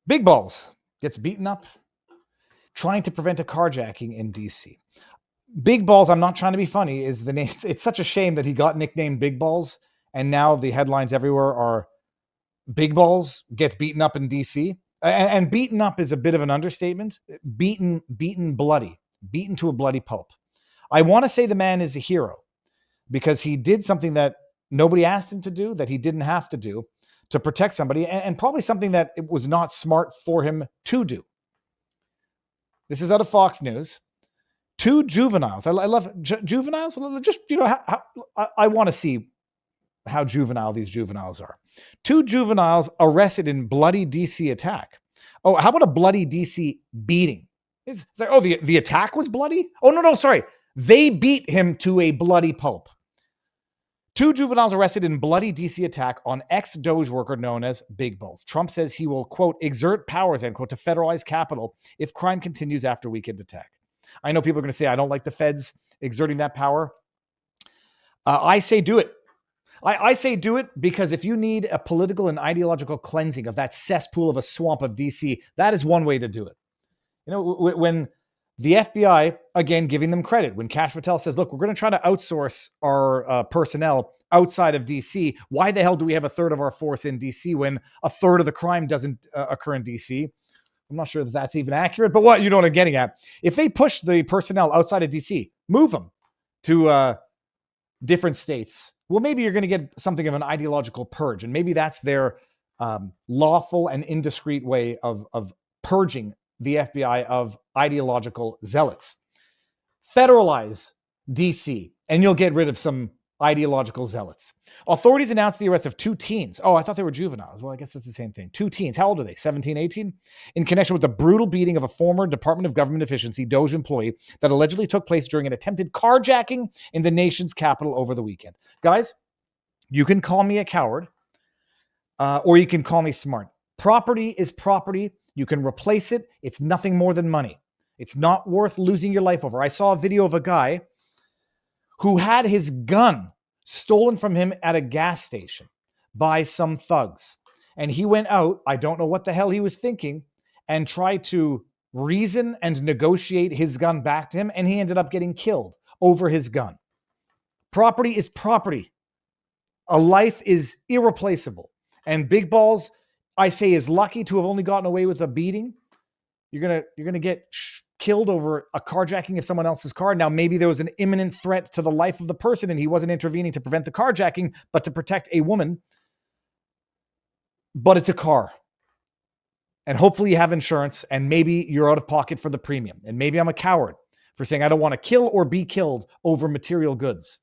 Big Balls gets beaten up trying to prevent a carjacking in DC. Big Balls, I'm not trying to be funny, is the name. It's such a shame that he got nicknamed Big Balls, and now the headlines everywhere are Big Balls gets beaten up in DC. And beaten up is a bit of an understatement. Beaten bloody, beaten to a bloody pulp. I want to say the man is a hero because he did something that nobody asked him to do, that he didn't have to do to protect somebody, and probably something that it was not smart for him to do. This is out of Fox News. 2 juveniles. I love juveniles. Just, I want to see how juvenile these juveniles are. 2 juveniles arrested in bloody DC attack. Oh, how about a bloody DC beating? It's like, oh, the attack was bloody? Oh, no, sorry. They beat him to a bloody pulp. 2 juveniles arrested in bloody DC attack on ex-Doge worker known as Big Balls. Trump says he will, quote, exert powers, end quote, to federalize capital if crime continues after weekend attack. I know people are going to say, I don't like the feds exerting that power. I say do it. I say do it because if you need a political and ideological cleansing of that cesspool of a swamp of DC, that is one way to do it. You know, when the FBI, again, giving them credit, when Kash Patel says, look, we're going to try to outsource our personnel outside of DC. Why the hell do we have a third of our force in DC when a third of the crime doesn't occur in DC? I'm not sure that that's even accurate, but what you know what I'm getting at. If they push the personnel outside of DC, move them to different states, well, maybe you're going to get something of an ideological purge. And maybe that's their lawful and indiscreet way of purging the FBI of ideological zealots. Federalize DC, and you'll get rid of some ideological zealots. Authorities announced the arrest of 2 teens. Oh, I thought they were juveniles. Well, I guess that's the same thing. 2 teens. How old are they? 17, 18? In connection with the brutal beating of a former Department of Government Efficiency DOJ employee that allegedly took place during an attempted carjacking in the nation's capital over the weekend. Guys, you can call me a coward, or you can call me smart. Property is property. You can replace it. It's nothing more than money. It's not worth losing your life over. I saw a video of a guy who had his gun stolen from him at a gas station by some thugs. And he went out, I don't know what the hell he was thinking, and tried to reason and negotiate his gun back to him, and he ended up getting killed over his gun. Property is property. A life is irreplaceable. And Big Balls, I say, is lucky to have only gotten away with a beating. You're gonna get killed over a carjacking of someone else's car. Now, maybe there was an imminent threat to the life of the person and he wasn't intervening to prevent the carjacking, but to protect a woman. But it's a car. And hopefully you have insurance, and maybe you're out of pocket for the premium. And maybe I'm a coward for saying I don't want to kill or be killed over material goods.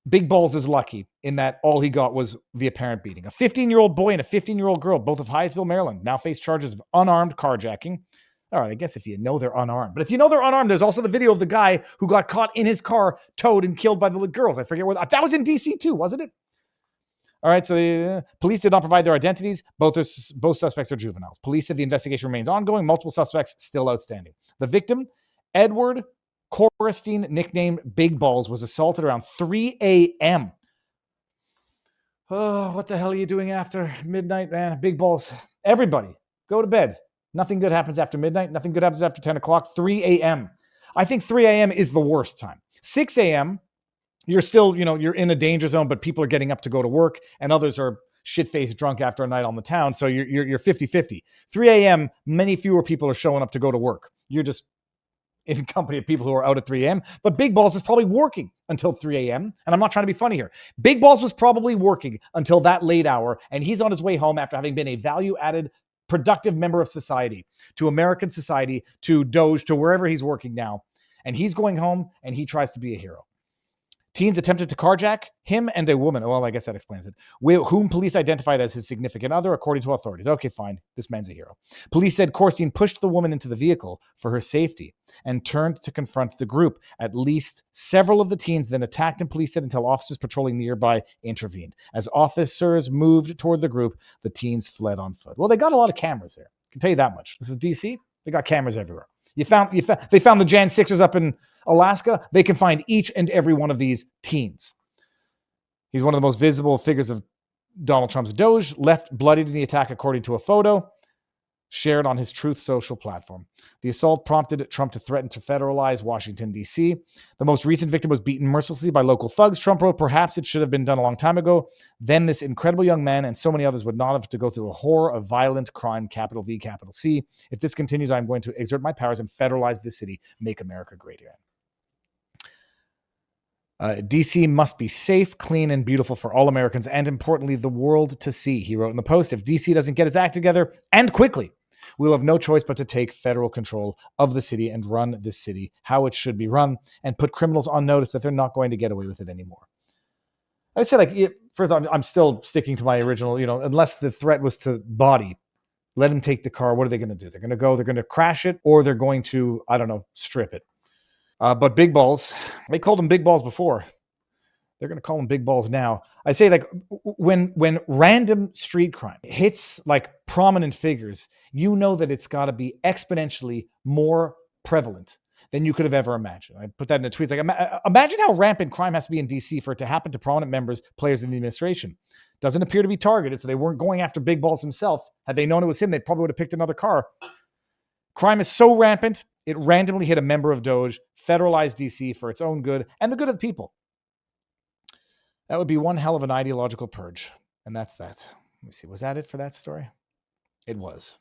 Big Balls is lucky in that all he got was the apparent beating. A 15-year-old boy and a 15-year-old girl, both of Hyattsville, Maryland, now face charges of unarmed carjacking. All right, I guess if you know they're unarmed. But if you know they're unarmed, there's also the video of the guy who got caught in his car, towed and killed by the girls. I forget where that was in DC too, wasn't it? All right, so the police did not provide their identities. Both suspects are juveniles. Police said the investigation remains ongoing. Multiple suspects still outstanding. The victim, Edward Christin, nicknamed Big Balls, was assaulted around 3 a.m. Oh, what the hell are you doing after midnight, man? Big Balls. Everybody, go to bed. Nothing good happens after midnight. Nothing good happens after 10 o'clock. 3 a.m. I think 3 a.m. is the worst time. 6 a.m., you're still, you're in a danger zone, but people are getting up to go to work, and others are shit-faced drunk after a night on the town, so you're 50-50. 3 a.m., many fewer people are showing up to go to work. You're just in company of people who are out at 3 a.m. But Big Balls is probably working until 3 a.m. And I'm not trying to be funny here. Big Balls was probably working until that late hour, and he's on his way home after having been a value-added, productive member of society, to American society, to Doge, to wherever he's working now. And he's going home, and he tries to be a hero. Teens attempted to carjack him and a woman. Well, I guess that explains it. Whom police identified as his significant other, according to authorities. Okay, fine. This man's a hero. Police said Christin pushed the woman into the vehicle for her safety and turned to confront the group. At least several of the teens then attacked him, police said, until officers patrolling nearby intervened. As officers moved toward the group, the teens fled on foot. Well, they got a lot of cameras there. I can tell you that much. This is DC. They got cameras everywhere. They found the Jan 6ers up in Alaska. They can find each and every one of these teens. He's one of the most visible figures of Donald Trump's Doge, left bloodied in the attack, according to a photo. shared on his Truth Social platform. The assault prompted Trump to threaten to federalize Washington, D.C. The most recent victim was beaten mercilessly by local thugs. Trump wrote, perhaps it should have been done a long time ago. Then this incredible young man and so many others would not have to go through a horror of violent crime, capital V, capital C. If this continues, I'm going to exert my powers and federalize this city, make America great again. DC must be safe, clean, and beautiful for all Americans, and importantly, the world to see, he wrote in the Post. If DC doesn't get its act together, and quickly, we'll have no choice but to take federal control of the city and run this city how it should be run, and put criminals on notice that they're not going to get away with it anymore. I said, first, I'm still sticking to my original, unless the threat was to body, let him take the car. What are they going to do? They're going to crash it, or they're going to, strip it. But big balls, they called them big balls before. They're going to call them big balls now. I say, when random street crime hits prominent figures, that it's got to be exponentially more prevalent than you could have ever imagined. I put that in a tweet. Imagine how rampant crime has to be in DC for it to happen to prominent players in the administration. Doesn't appear to be targeted, so they weren't going after big balls himself. Had they known it was him, they probably would have picked another car. Crime is so rampant, it randomly hit a member of DOJ, federalized DC for its own good and the good of the people. That would be one hell of an ideological purge. And that's that. Let me see. Was that it for that story? It was.